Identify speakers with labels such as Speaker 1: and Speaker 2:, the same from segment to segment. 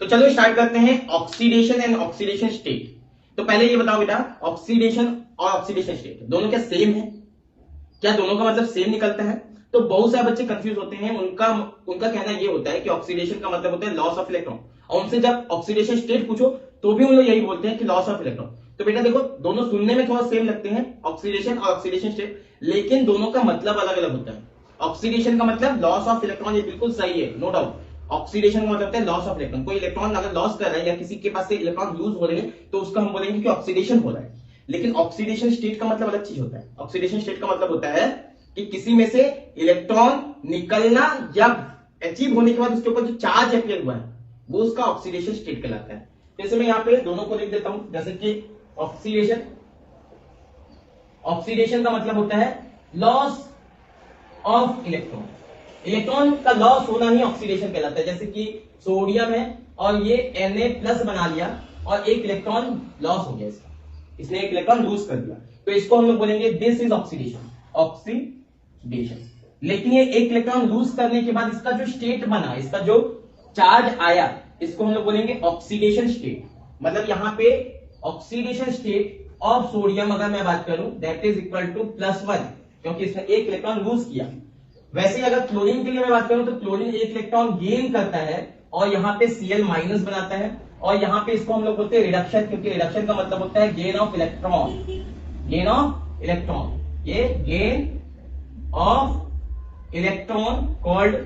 Speaker 1: तो चलो स्टार्ट करते हैं ऑक्सीडेशन एंड ऑक्सीडेशन स्टेट। तो पहले ये बताओ बेटा, ऑक्सीडेशन और ऑक्सीडेशन स्टेट दोनों क्या सेम है? क्या दोनों का मतलब सेम निकलता है? तो बहुत सारे बच्चे कंफ्यूज होते हैं। उनका कहना ये होता है कि ऑक्सीडेशन का मतलब होता है लॉस ऑफ इलेक्ट्रॉन, और उनसे जब ऑक्सीडेशन स्टेट पूछो तो भी उन लोग यही बोलते हैं कि लॉस ऑफ इलेक्ट्रॉन। तो बेटा देखो, दोनों सुनने में थोड़ा सेम लगते हैं, ऑक्सीडेशन और ऑक्सीडेशन स्टेट, लेकिन दोनों का मतलब अलग अलग होता है। ऑक्सीडेशन का मतलब लॉस ऑफ इलेक्ट्रॉन, ये बिल्कुल सही है, नो डाउट। ऑक्सीडेशन का मतलब है लॉस ऑफ इलेक्ट्रॉन। कोई इलेक्ट्रॉन अगर लॉस कर रहा है या किसी के पास से इलेक्ट्रॉन लूज हो रहे हैं तो उसका हम बोलेंगे कि ऑक्सीडेशन हो रहा है। लेकिन ऑक्सीडेशन स्टेट का मतलब अलग चीज होता है। ऑक्सीडेशन स्टेट का मतलब होता है कि किसी में से इलेक्ट्रॉन निकलना या अचीव होने के बाद उसके ऊपर जो चार्ज अपियर हुआ है वो उसका ऑक्सीडेशन स्टेट कहलाता है। जैसे मैं यहाँ पे दोनों को लिख देता हूं, जैसे कि ऑक्सीडेशन, ऑक्सीडेशन का मतलब होता है लॉस ऑफ इलेक्ट्रॉन। इलेक्ट्रॉन का लॉस होना ही ऑक्सीडेशन कहलाता है। जैसे कि सोडियम है और ये Na+ बना लिया और एक इलेक्ट्रॉन लॉस हो गया, इसने एक इलेक्ट्रॉन लूज कर दिया, तो इसको हम लोग बोलेंगे दिस इज ऑक्सीडेशन, ऑक्सीडेशन। लेकिन ये एक इलेक्ट्रॉन लूज करने के बाद इसका जो स्टेट बना, इसका जो चार्ज आया, इसको हम लोग बोलेंगे ऑक्सीडेशन स्टेट। मतलब यहां पे ऑक्सीडेशन स्टेट ऑफ सोडियम अगर मैं बात करूं दैट इज इक्वल टू +1, क्योंकि इसने एक इलेक्ट्रॉन लूज किया। वैसे अगर क्लोरीन के लिए मैं बात करूं तो क्लोरीन एक इलेक्ट्रॉन गेन करता है और यहां पे Cl- बनाता है, और यहां पे इसको हम लोग बोलते हैं रिडक्शन, क्योंकि रिडक्शन का मतलब होता है gain of electron, gain of electron. ये gain of electron called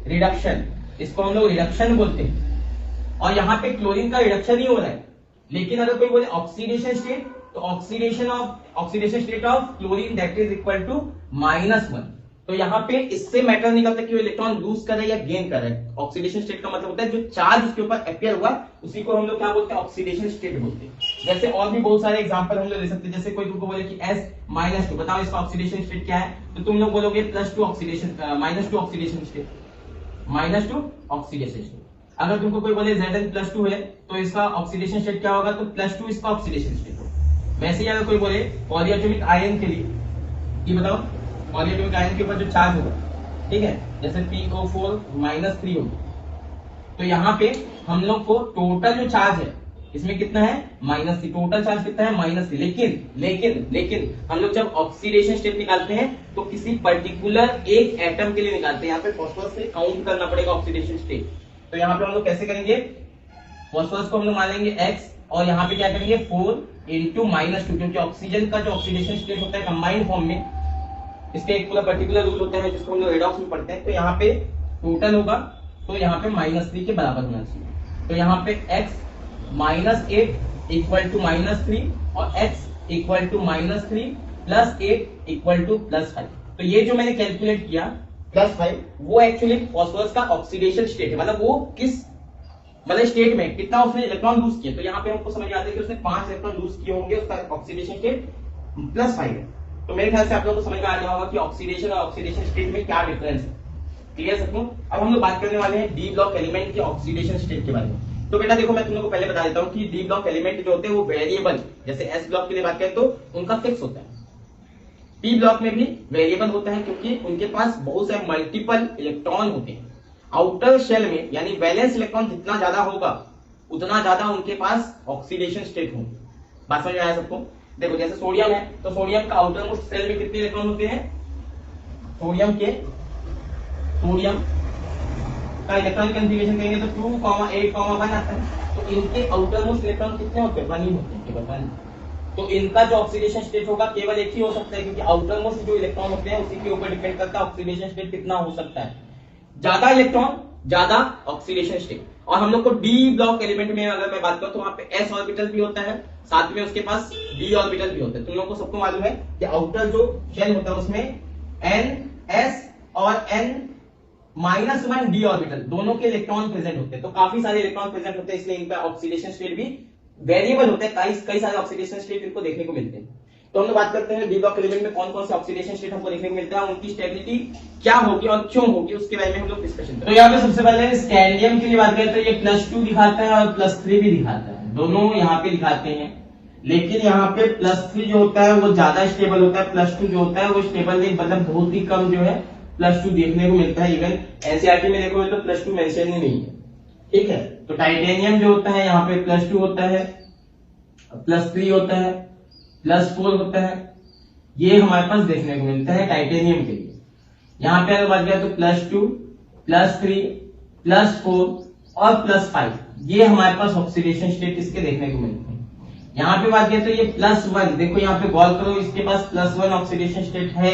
Speaker 1: reduction, इसको हम लोग रिडक्शन बोलते हैं। और यहां पे क्लोरीन का रिडक्शन ही हो रहा है। लेकिन अगर कोई बोले ऑक्सीडेशन स्टेट, तो oxidation state of chlorine that is equal to -1। तो यहां पे इससे मैटर निकलता है कि वो इलेक्ट्रॉन लूज कर रहा है या गेन कर रहा है। ऑक्सीडेशन स्टेट का मतलब होता है जो चार्ज उसके ऊपर अपियर हुआ उसी को हम लोग क्या बोलते हैं, ऑक्सीडेशन स्टेट बोलते हैं। जैसे और भी बहुत सारे एग्जांपल हम लोग ले सकते हैं। जैसे कोई तुमको बोले कि S-2, बताओ इसका ऑक्सीडेशन स्टेट क्या है, तो तुम लोग बोलोगे +2 oxidation, -2 oxidation state, -2 oxidation state. अगर तुमको कोई बोले Zn+2 है तो इसका ऑक्सीडेशन स्टेट क्या होगा, तो +2 इसका ऑक्सीडेशन स्टेट होगा। वैसे ही अगर कोई बोले पॉलीएटॉमिक आयन के लिए, ये बताओ पॉलीएटॉमिक आयन के ऊपर जो चार्ज होगा, ठीक है, जैसे PO4-3 होगा, तो यहाँ पे हम लोग को टोटल जो चार्ज है इसमें कितना है, -3। टोटल चार्ज कितना है, -3। लेकिन हम लोग जब ऑक्सीडेशन स्टेट निकालते हैं तो किसी पर्टिकुलर एक एटम के लिए निकालते हैं। यहाँ पे फॉस्फोरस से काउंट करना पड़ेगा ऑक्सीडेशन स्टेट। तो यहाँ पे हम लोग कैसे करेंगे, फॉस्फोरस को हम लोग मान लेंगे X, और यहाँ पे क्या करेंगे 4 × -2, क्योंकि ऑक्सीजन का जो ऑक्सीडेशन स्टेट होता है कंबाइंड फॉर्म में, इसके एक पूरा पर्टिकुलर रूल होता है जिसको हम लोग रेडॉक्स में पढ़ते हैं। तो यहाँ पे टोटल होगा तो यहाँ पे -3 के बराबर होना चाहिए। तो यहाँ पे X -8 = -3 और X = -3 + 8 = +5। तो ये जो मैंने कैलकुलेट किया +5, वो एक्चुअली फॉस्फोरस का ऑक्सीडेशन स्टेट है। मतलब वो किस स्टेट में कितना उसने इलेक्ट्रॉन लूज किया। तो यहाँ पे हमको समझ आता है कि उसने 5 इलेक्ट्रॉन लूज किए होंगे, उसका ऑक्सीडेशन स्टेट +5 है। तो मेरे ख्याल से आप लोगों को समझ में आ गया होगा कि ऑक्सीडेशन और ऑक्सीडेशन स्टेट में क्या डिफरेंस है। क्लियर सबको? अब हम लोग बात करने वाले हैं डी ब्लॉक एलिमेंट के ऑक्सीडेशन स्टेट के बारे में। तो बेटा देखो, मैं तुम लोगों को पहले बता देता हूँ कि डी ब्लॉक एलिमेंट जो होते हैं वो वेरिएबल, जैसे एस ब्लॉक के लिए बात करें तो उनका फिक्स होता है। पी ब्लॉक में भी वेरिएबल होता है क्योंकि उनके पास बहुत सारे मल्टीपल इलेक्ट्रॉन होते हैं। आउटर शेल में यानी वैलेंस इलेक्ट्रॉन जितना ज्यादा होगा उतना ज्यादा उनके पास ऑक्सीडेशन स्टेट होंगे। बात समझ में आया सबको? देखो जैसे सोडियम है तो सोडियम का आउटर मोस्ट शेल में कितने इलेक्ट्रॉन होते हैं, सोडियम का इलेक्ट्रॉनिक कॉन्फ़िगरेशन कहेंगे तो 2,8,1 आता है। तो इनके आउटर मोस्ट इलेक्ट्रॉन कितने होते हैं, 1 ही होते हैं, केवल 1। तो इनका जो ऑक्सीडेशन स्टेट होगा केवल एक ही हो सकता है, क्योंकि आउटर मोस्ट जो इलेक्ट्रॉन होते हैं उसी के ऊपर डिपेंड करता है ऑक्सीडेशन स्टेट कितना हो सकता है। ज्यादा इलेक्ट्रॉन ज्यादा ऑक्सीडेशन स्टेट। और हम लोग को डी ब्लॉक एलिमेंट में अगर मैं बात करूं तो वहां पे s ऑर्बिटल भी होता है, साथ में उसके पास d ऑर्बिटल भी होता है। तुम लोगों को सबको मालूम है कि आउटर जो शेल होता है उसमें n s और n-1 d ऑर्बिटल दोनों के इलेक्ट्रॉन प्रेजेंट होते हैं। तो काफी सारे इलेक्ट्रॉन प्रेजेंट होते हैं, इसलिए इनका ऑक्सीडेशन स्टेट भी वेरिएबल होता है। कई सारे ऑक्सीडेशन स्टेट इनको देखने को मिलते हैं। तो हम लोग बात करते हैं डी ब्लॉक एलिमेंट में कौन कौन से ऑक्सीडेशन स्टेट हमको देखने को मिलता है, उनकी स्टेबिलिटी क्या होगी और क्यों होगी, उसके बारे में हम लोग डिस्कशन करेंगे। तो यहाँ पे सबसे पहले स्कैंडियम के लिए बात करें तो ये +2 दिखाता है और +3 भी दिखाता है, दोनों यहाँ पे दिखाते हैं। लेकिन यहाँ पे +3 जो होता है वो ज्यादा स्टेबल होता है, +2 जो होता है वो स्टेबल नहीं, मतलब बहुत ही कम जो है +2 देखने को मिलता है। इवन एनसीईआरटी में देखो तो +2 मेंशन ही नहीं है। ठीक है। तो टाइटेनियम जो होता है यहाँ पे +2 होता है, +3 होता है, +4 होता है, ये हमारे पास देखने को मिलता है टाइटेनियम के लिए। यहाँ पे अगर बात करें तो +2, +3, +4 और +5 ये हमारे पास ऑक्सीडेशन स्टेट इसके देखने को मिलते हैं। यहाँ पे बात करें तो ये +1, देखो यहाँ पे गौर करो, इसके पास +1 ऑक्सीडेशन स्टेट है,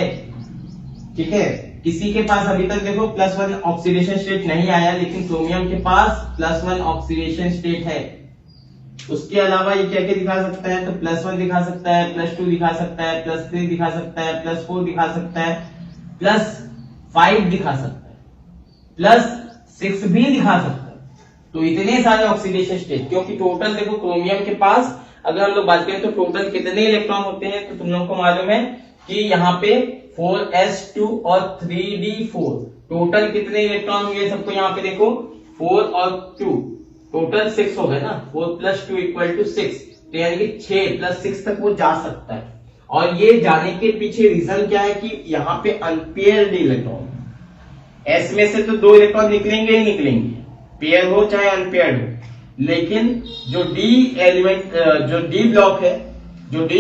Speaker 1: ठीक है। किसी के पास अभी तक देखो +1 ऑक्सीडेशन स्टेट नहीं आया, लेकिन क्रोमियम के पास +1 ऑक्सीडेशन स्टेट है। उसके अलावा ये क्या क्या दिखा सकता है, तो +1 दिखा सकता है, +2 दिखा सकता है, +3 दिखा सकता है, +4 दिखा सकता है, +5 दिखा सकता है, +6 भी दिखा सकता है। तो इतने सारे ऑक्सीडेशन स्टेट, क्योंकि टोटल देखो क्रोमियम के पास अगर हम लोग बात करें तो टोटल कितने इलेक्ट्रॉन होते हैं, तो तुम लोगों को मालूम है कि यहाँ पे 4s2 और 3d4 टोटल कितने इलेक्ट्रॉन हुए सबको, यहाँ पे देखो 4 और 2 टोटल 6 हो गए ना, 4 + 2 = 6, तो यानी कि 6 + 6 तक वो जा सकता है। और ये जाने के पीछे रीजन क्या है कि यहाँ पे अनपेयर्ड इलेक्ट्रॉन, एस में से तो 2 इलेक्ट्रॉन निकलेंगे ही निकलेंगे, पेयर हो चाहे अनपेयर्ड हो, लेकिन जो डी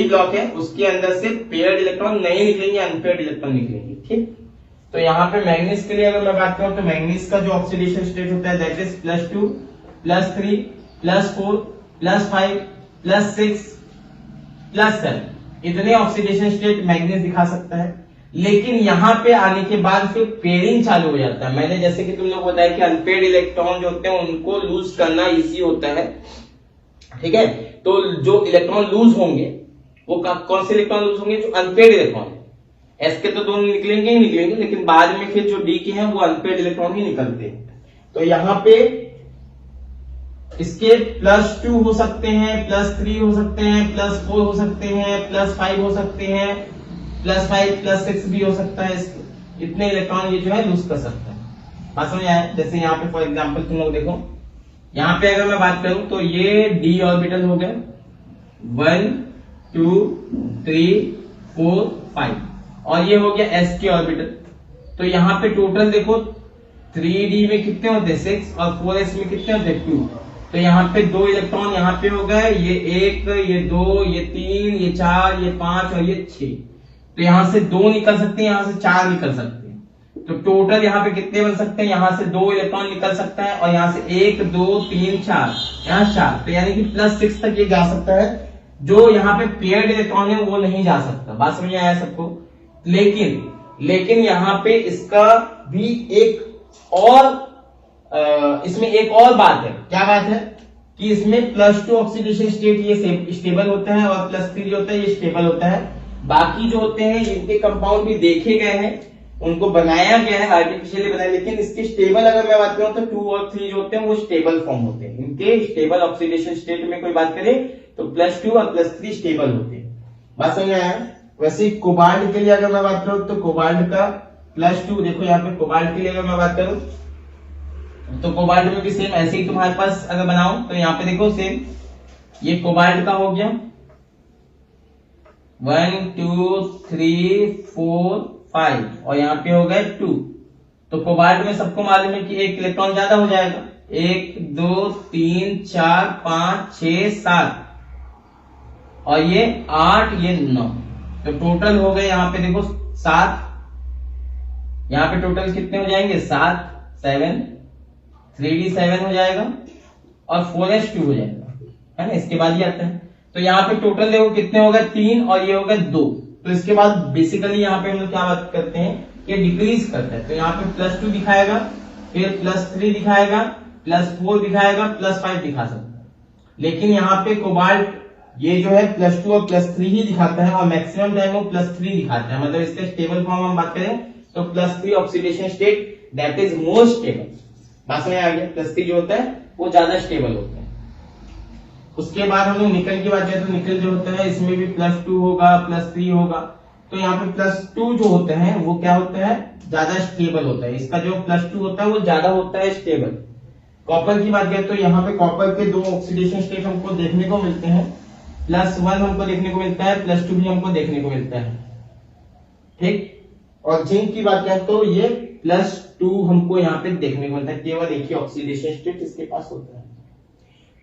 Speaker 1: ब्लॉक है उसके अंदर से पेयर्ड इलेक्ट्रॉन नहीं निकलेंगे, अनपेयर्ड इलेक्ट्रॉन निकलेंगे, ठीक। तो यहाँ पे मैग्नीज के लिए अगर मैं बात करूं तो मैग्नीज का जो ऑक्सीडेशन स्टेट होता है दैट इज +2, +3, +4, +5, +6, +7 इतने ऑक्सीडेशन स्टेट मैग्नीज दिखा सकता है। लेकिन यहाँ पे आने के बाद फिर पेयरिंग चालू हो जाता है। मैंने जैसे कि तुम लोग बताया कि अनपेयर्ड इलेक्ट्रॉन जो होते हैं उनको लूज करना इजी होता है, ठीक है। तो जो इलेक्ट्रॉन लूज होंगे वो कौन से इलेक्ट्रॉन लूज होंगे, जो अनपेयर्ड इलेक्ट्रॉन है। एस के तो दोनों निकलेंगे ही निकलेंगे, लेकिन बाद में फिर जो डी के हैं वो अनपेयर्ड इलेक्ट्रॉन ही निकलते हैं। तो यहाँ पे इसके +2 हो सकते हैं, +3 हो सकते हैं, +4 हो सकते हैं, +5 हो सकते हैं, +5, +6 भी हो सकता है। इतने इलेक्ट्रॉन ये जो है लूज कर सकता है। बात समझ आया। जैसे यहाँ पे फॉर एग्जांपल तुम लोग देखो, यहाँ पे अगर मैं बात करूं तो ये d ऑर्बिटल हो गया 1, 2, 3, 4, 5 और ये हो गया s के ऑर्बिटल। तो यहाँ पे टोटल देखो 3d में कितने होते हैं 6 और 4s में कितने होते हैं 2। तो यहाँ पे 2 इलेक्ट्रॉन यहाँ पे हो गए, ये 1, ये 2, ये 3, ये 4, ये 5 और ये 6। तो यहां से 2 निकल सकते हैं, यहां से 4 निकल सकते हैं। तो टोटल यहाँ पे कितने बन सकते हैं, यहां से 2 इलेक्ट्रॉन निकल सकता है और यहां से 1, 2, 3, 4, यहाँ 4। तो यानी कि +6 तक ये जा सकता है। जो यहाँ पे पेयर्ड इलेक्ट्रॉन है वो नहीं जा सकता। बात समझ आया सबको। लेकिन यहाँ पे इसका भी एक और इसमें एक और बात है। क्या बात है कि इसमें +2 ऑक्सीडेशन स्टेट ये स्टेबल होता है और +3 जो होता है ये स्टेबल होता है। बाकी जो होते हैं इनके कंपाउंड भी देखे गए हैं, उनको बनाया गया है, आर्टिफिशियली बनाया, लेकिन इसके स्टेबल अगर मैं बात करूं तो 2 और 3 जो होते हैं वो स्टेबल फॉर्म होते हैं। इनके स्टेबल ऑक्सीडेशन स्टेट में कोई बात करें तो +2 और +3 स्टेबल होते हैं। बात समझ आया। वैसे कोबाल्ट के लिए अगर मैं बात करूं तो कोबाल्ट का +2, देखो यहाँ पे कोबाल्ट के लिए अगर मैं बात करूं तो कोबाल्ट में भी सेम ऐसे ही तुम्हारे पास अगर बनाओ तो यहाँ पे देखो सेम ये कोबाल्ट का हो गया 1, 2, 3, 4, 5 और यहाँ पे हो गए 2। तो कोबाल्ट में सबको मालूम है कि एक इलेक्ट्रॉन ज्यादा हो जाएगा, 1, 2, 3, 4, 5, 6, 7 और ये 8, ये 9। तो टोटल हो गए यहाँ पे देखो 7। यहाँ पे टोटल कितने हो जाएंगे 7, 7, 3d7 हो जाएगा और 4s2 हो जाएगा, है ना। इसके बाद ये आता है। तो यहाँ पे टोटल देखो कितने हो गए 3 और ये हो गए 2। तो इसके बाद बेसिकली यहाँ पे हम लोग क्या बात करते हैं कि डिक्रीज करता है। तो यहाँ पे +2 दिखाएगा, फिर +3 दिखाएगा, +4 दिखाएगा, +5 दिखा सकता है। लेकिन यहाँ पे कोबाल्ट ये जो है +2 और +3 ही दिखाता है और मैक्सिमम टाइम वो +3 दिखाता है। मतलब इसका स्टेबल फॉर्म हम बात करें तो +3 oxidation state that is more stable. बात में आ गया। +3 जो होता है वो ज्यादा स्टेबल होता है। उसके बाद हम लोग निकल की बात करें तो निकल जो होता है इसमें भी +2 होगा, +3 होगा। तो यहाँ पे +2 जो होते हैं वो क्या होता है ज्यादा स्टेबल होता है। इसका जो +2 होता है वो ज्यादा होता है स्टेबल। कॉपर की बात करें तो यहाँ पे कॉपर के 2 ऑक्सीडेशन स्टेट हमको देखने को मिलते हैं, +1 हमको देखने को मिलता है, +2 भी हमको देखने को मिलता है, ठीक। और जिंक की बात करें तो ये 2 हमको यहाँ पे देखने को मिलता है, केवल एक ही ऑक्सीडेशन स्टेट इसके पास होता है।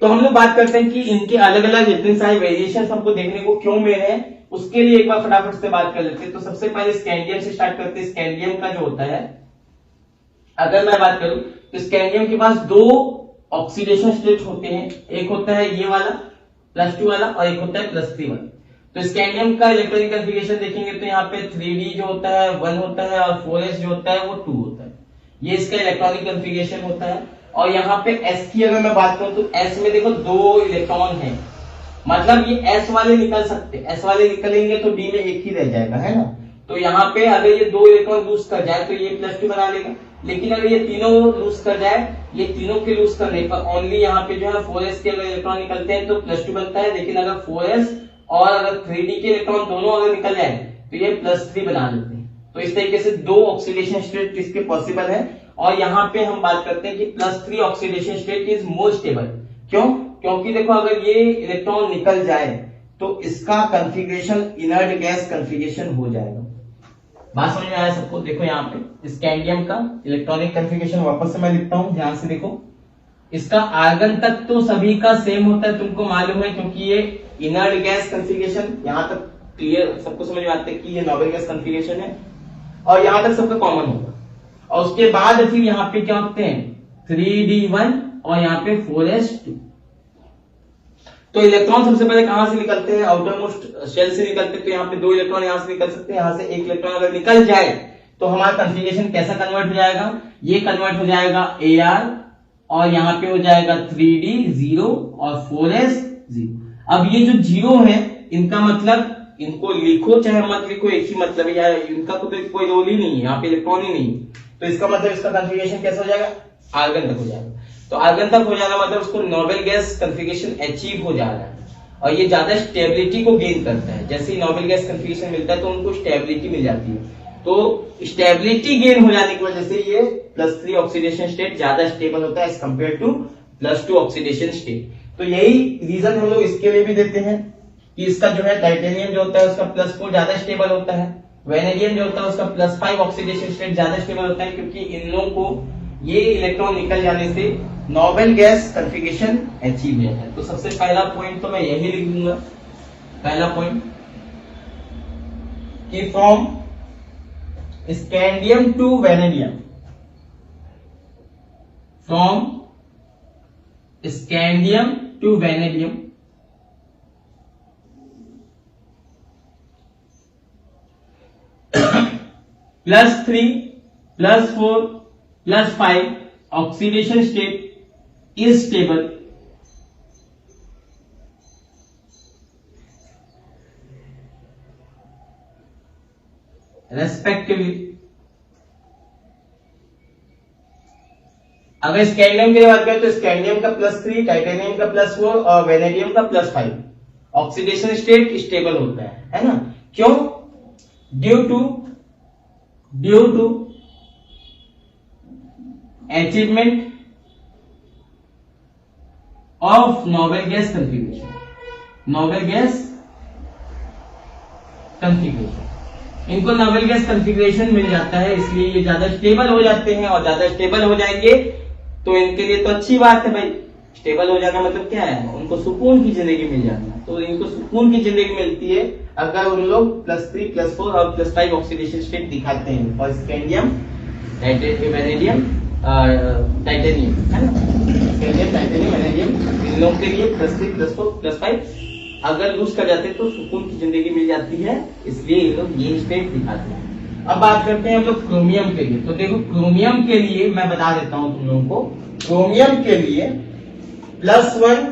Speaker 1: तो हम लोग बात करते हैं कि इनके अलग अलग इतने सारे वेरिएशन हमको देखने को क्यों मिल रहे हैं, उसके लिए एक बार फटाफट से बात कर लेते हैं। तो सबसे पहले स्कैंडियम से स्टार्ट करते हैं। स्कैंडियम का जो होता है, अगर मैं बात करूं तो स्कैंडियम के पास 2 ऑक्सीडेशन स्टेट होते हैं, एक होता है ये वाला +2 वाला और एक होता है +3 वाला। तो स्कैंडियम का इलेक्ट्रॉनिक कॉन्फ़िगरेशन देखेंगे तो यहाँ पे 3d जो होता है 1 होता है और 4s जो होता है वो 2 होता है, ये इसका इलेक्ट्रॉनिक कॉन्फ़िगरेशन होता है। और यहाँ पे s की अगर मैं बात करूं तो s में देखो 2 इलेक्ट्रॉन है, मतलब ये s वाले निकल सकते हैं, s वाले निकलेंगे तो d में एक ही रह जाएगा, है ना। तो यहाँ पे अगर ये 2 इलेक्ट्रॉन लूज कर जाए तो ये +2 बना लेगा, लेकिन अगर ये तीनों लूज कर जाए, ये तीनों के लूज करने पर ओनली यहाँ पे जो है 4s के अगर इलेक्ट्रॉन निकलते हैं तो +2 बनता है, लेकिन अगर 4s और अगर 3d के इलेक्ट्रॉन दोनों अगर निकल जाए तो ये +3 बना लेते हैं। तो इस तरीके से 2 ऑक्सीडेशन स्टेट इसके पॉसिबल है। और यहाँ पे हम बात करते हैं कि +3 oxidation state is more stable. क्यों? क्योंकि देखो अगर ये इलेक्ट्रॉन निकल जाए तो इसका कॉन्फ़िगरेशन इनर्ट गैस कॉन्फ़िगरेशन हो जाएगा। बात समझ में आया सबको? देखो यहाँ पे स्कैंडियम का इलेक्ट्रॉनिक कॉन्फ़िगरेशन वापस से मैं लिखता हूं, ध्यान से देखो। इसका आर्गन तक तो सभी का सेम होता है, तुमको मालूम है, क्योंकि ये इनर्ट गैस कॉन्फ़िगरेशन यहाँ तक क्लियर सबको समझ में आता है कि ये नोबल गैस कॉन्फ़िगरेशन है और यहाँ तक सबका कॉमन होगा। और उसके बाद फिर यहाँ पे क्या होते हैं 3d1 और यहाँ पे 4s2। तो इलेक्ट्रॉन सबसे पहले कहां से निकलते हैं? आउटर मोस्ट शेल से निकलते हैं। तो यहाँ पे 2 इलेक्ट्रॉन यहां से निकल सकते हैं, यहां से 1 इलेक्ट्रॉन अगर निकल जाए तो हमारा कॉन्फ़िगरेशन कैसा कन्वर्ट हो जाएगा? ये कन्वर्ट हो जाएगा Ar और यहाँ पे हो जाएगा 3d 0 और 4s 0। अब ये जो 0 है इनका मतलब, इनको लिखो चाहे मत लिखो एक ही मतलब है, यार इनका तो कोई रोल ही नहीं है, यहाँ पे इलेक्ट्रॉन ही नहीं है। तो इसका मतलब इसका कॉन्फ़िगरेशन कैसा हो जाएगा? आर्गन तक हो जाएगा। तो आर्गन तक हो जाना मतलब उसको नोबल गैस कॉन्फ़िगरेशन अचीव हो जा रहा है और ये ज्यादा स्टेबिलिटी को गेन करता है। जैसे ही नोबल गैस कॉन्फ़िगरेशन मिलता है तो उनको स्टेबिलिटी मिल जाती है। तो स्टेबिलिटी गेन हो जाने की वजह से ये +3 ऑक्सीडेशन स्टेट ज्यादा स्टेबल होता है as compare to +2 oxidation state. तो यही रीजन हम लोग इसके लिए भी देते हैं कि इसका जो है टाइटेनियम जो होता है उसका +4 ज्यादा स्टेबल होता है, वेनेडियम जो होता है उसका +5 ऑक्सीडेशन स्टेट ज्यादा स्टेबल होता है, क्योंकि इन लोगों को ये इलेक्ट्रॉन निकल जाने से नोबल गैस कॉन्फ़िगरेशन अचीव हो जाता है। तो सबसे पहला पॉइंट तो मैं यही लिख दूंगा, पहला पॉइंट कि from scandium to vanadium, from scandium to vanadium +3 +4 +5 oxidation state is stable respectively। अगर स्कैंडियम की बात करें तो स्कैंडियम का +3, टाइटेनियम का +4 और वेनेडियम का +5 ऑक्सीडेशन स्टेट स्टेबल होता है ना। क्यों? Due to achievement of noble gas configuration, noble gas configuration, इनको नोबल गैस कॉन्फ़िगरेशन मिल जाता है, इसलिए ये ज्यादा स्टेबल हो जाते हैं। और ज्यादा स्टेबल हो जाएंगे तो इनके लिए तो अच्छी बात है भाई, स्टेबल हो जाना मतलब क्या है? उनको सुकून की जिंदगी मिल जाना। तो इनको सुकून की जिंदगी मिलती है अगर उन लोग +3 +4 और +5 ऑक्सीडेशन स्टेट दिखाते हैं। और स्कैंडियम, वेनेडियम, टाइटेनियम, है ना, स्कैंडियम, टाइटेनियम, वेनेडियम, इन लोगों के लिए +3 +4 +5 अगर लूज कर जाते हैं तो सुकून की जिंदगी मिल जाती है, इसलिए ये लोग ये स्टेट दिखाते हैं। अब बात करते हैं हम लोग क्रोमियम के लिए। तो देखो क्रोमियम के लिए मैं बता देता हूं तुम लोगों को, क्रोमियम के लिए +1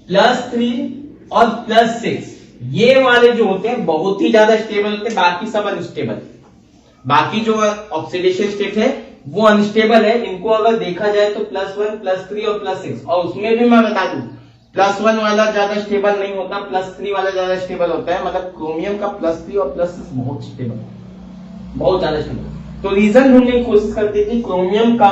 Speaker 1: +3 और +6 ये वाले जो होते हैं बहुत ही ज्यादा स्टेबल होते हैं, बाकी सब अनस्टेबल। बाकी जो ऑक्सीडेशन स्टेट है वो अनस्टेबल है। इनको अगर देखा जाए तो +1 +3 और +6, और उसमें भी मैं बता दूं +1 वाला ज्यादा स्टेबल नहीं होता, +3 वाला ज्यादा स्टेबल होता है। मतलब क्रोमियम का +3 और +6 बहुत स्टेबल, बहुत ज्यादा स्टेबल। तो रीजन ढूंढने की कोशिश करते हैं कि क्रोमियम का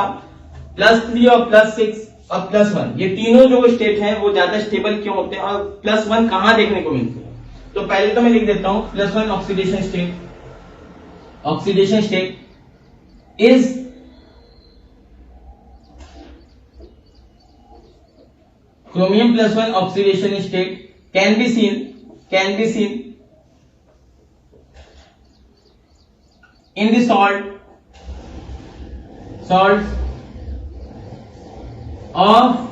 Speaker 1: +3 और +6 और +1 ये तीनों जो स्टेट हैं वो ज्यादा स्टेबल क्यों होते हैं और +1 कहां देखने को मिलते हैं। तो पहले तो मैं लिख देता हूं +1 oxidation state, oxidation state is chromium plus 1 oxidation state can be seen in the salts of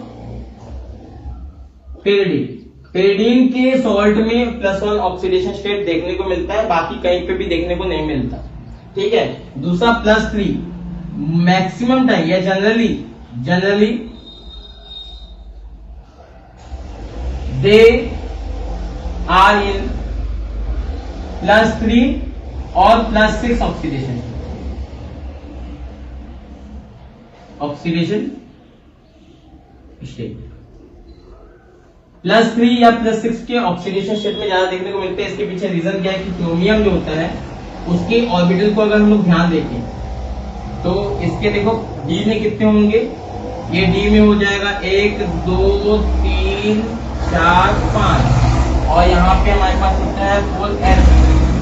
Speaker 1: pyridine के सॉल्ट में +1 ऑक्सीडेशन स्टेट देखने को मिलता है, बाकी कहीं पे भी देखने को नहीं मिलता। ठीक है। दूसरा +3 मैक्सिमम टाइम या जनरली दे आर इन +3 और +6 ऑक्सीडेशन स्टेट। +3 या +6 के ऑक्सीडेशन स्टेट में ज्यादा देखने को मिलते हैं। इसके पीछे रीजन क्या है कि क्रोमियम जो होता है उसके ऑर्बिटल को अगर हम लोग ध्यान देखें तो इसके देखो डी में कितने होंगे, ये डी में हो जाएगा 1 2 3 4 5 और यहाँ पे हमारे पास होता है 4s,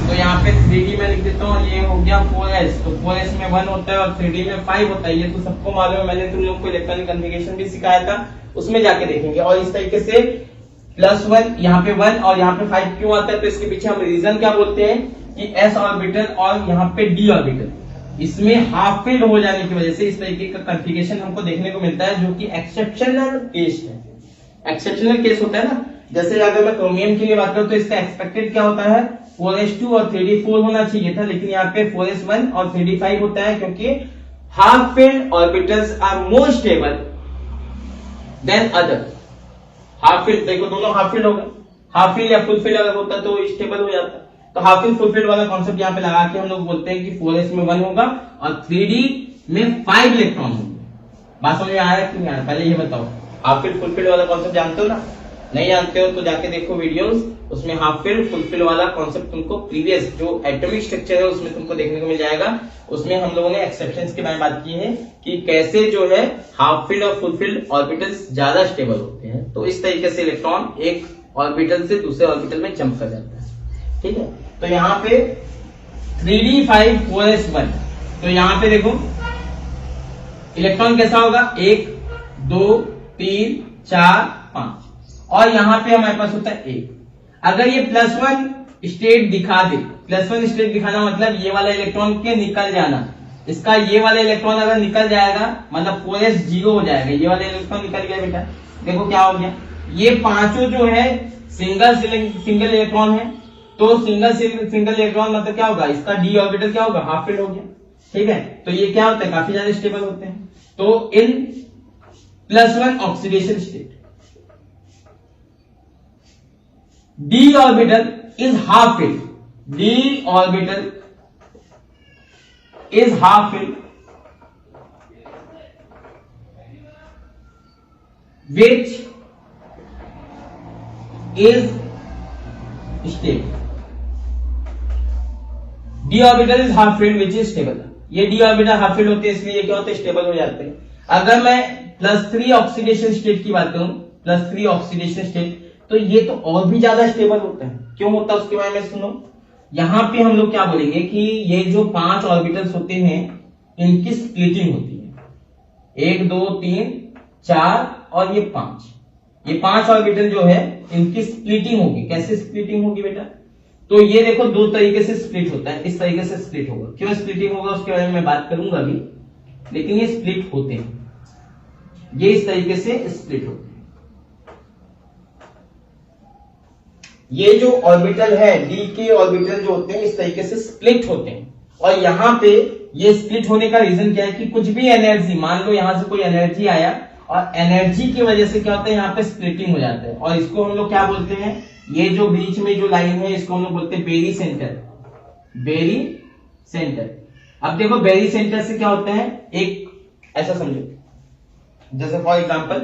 Speaker 1: तो यहाँ पे 3D में लिख देता हूँ, ये हो गया 4s, तो 4s में 1 होता है और 3D में 5 होता है। ये तो सबको मालूम है, मैंने तुम लोग को इलेक्ट्रॉनिक कन्फिगरेशन भी सिखाया था, उसमें जाके देखेंगे। और इस तरीके से +1 यहाँ पे 1 और यहाँ पे 5 क्यों आता है, तो इसके पीछे हम रीजन क्या बोलते हैं कि s ऑर्बिटल और यहाँ पे d ऑर्बिटल इसमें हाफ फिल्ड हो जाने की वजह से इस तरीके का कन्फिगरेशन हमको देखने को मिलता है, जो कि एक्सेप्शनल केस है। एक्सेप्शनल केस होता है ना, जैसे अगर मैं क्रोमियम के लिए बात करूं तो इसका एक्सपेक्टेड क्या होता है 4s2 और 3d4 होना चाहिए था, लेकिन यहाँ पे 4s1 और 3d5 होता है, क्योंकि half filled orbitals are more stable than other. Half filled देखो, दोनों हाफ फील्ड हो गए, हाफ फील्ड या फुल फील्ड अगर होता तो स्टेबल हो जाता। तो हाफ फील्ड फुल फील्ड वाला कॉन्सेप्ट यहाँ पे लगा के हम लोग बोलते हैं कि 4s में 1 होगा और 3d में 5 इलेक्ट्रॉन होंगे। बात समझ में आ रहा है कि नहीं आ रहा, पहले ये बताओ। हाफ फील्ड फुल फील्ड वाला कॉन्सेप्ट जानते हो ना? नहीं जानते हो तो जाके देखो वीडियोस, उसमें हाफ फील्ड फुल फील्ड वाला कॉन्सेप्ट तुमको प्रीवियस जो एटॉमिक स्ट्रक्चर है उसमें तुमको देखने को मिल जाएगा। उसमें हम लोगों ने एक्सेप्शंस के बारे में बात की है कि कैसे जो है हाफ फील्ड और फुल फील्ड ऑर्बिटल्स ज्यादा स्टेबल होते हैं, तो इस तरीके से इलेक्ट्रॉन एक ऑर्बिटल से दूसरे ऑर्बिटल में जंप कर जाता है। ठीक है, तो यहाँ पे 3d5 4s1, तो यहाँ पे देखो इलेक्ट्रॉन कैसा होगा 1 2 3 4 5 और यहाँ पे हमारे पास होता है 1। अगर ये +1 स्टेट दिखा दे, +1 स्टेट दिखाना मतलब ये वाला इलेक्ट्रॉन के निकल जाना, इसका ये वाला इलेक्ट्रॉन अगर निकल जाएगा मतलब 4s 0 हो जाएगा, ये वाला इलेक्ट्रॉन निकल गया बेटा। देखो क्या हो गया, ये पांचों जो है सिंगल इलेक्ट्रॉन है, तो सिंगल इलेक्ट्रॉन मतलब क्या होगा, इसका डी ऑर्बिटल क्या होगा, हाफ फील्ड हो गया। ठीक है, तो ये क्या होता है, काफी ज्यादा स्टेबल होते हैं। तो इन +1 oxidation state d orbital is half filled, d orbital is half filled which is stable। d orbital is half filled which is stable। ये d orbital हाफ फील्ड होते हैं, इसलिए ये क्या होते हैं, स्टेबल हो जाते हैं। अगर मैं +3 ऑक्सीडेशन स्टेट की बात करूं, +3 ऑक्सीडेशन स्टेट, तो ये तो और भी ज्यादा स्टेबल होता है। क्यों होता है उसके बारे में सुनो। यहां पे हम लोग क्या बोलेंगे कि ये जो 5 ऑर्बिटल्स होते हैं इनकी स्प्लिटिंग होती है, 1 2 3 4 और ये 5, ये 5 ऑर्बिटल जो है इनकी स्प्लिटिंग होगी। कैसे स्प्लिटिंग होगी बेटा, तो ये देखो 2 तरीके से स्प्लिट होता है, इस तरीके से स्प्लिट होगा। क्यों स्प्लिटिंग होगा उसके बारे में मैं बात करूंगा अभी, लेकिन ये स्प्लिट होते हैं, ये इस तरीके से स्प्लिट होते हैं। ये जो ऑर्बिटल है डी के ऑर्बिटल जो होते हैं इस तरीके से स्प्लिट होते हैं। और यहाँ पे ये स्प्लिट होने का रीजन क्या है कि कुछ भी एनर्जी, मान लो यहां से कोई एनर्जी आया और एनर्जी की वजह से क्या होता है, यहाँ पे स्प्लिटिंग हो जाता है। और इसको हम लोग क्या बोलते हैं, ये जो बीच में जो लाइन है इसको हम लोग बोलते हैं बेरी सेंटर, बेरी सेंटर। अब देखो बेरी सेंटर से क्या होता है, एक ऐसा समझो, जैसे फॉर एग्जांपल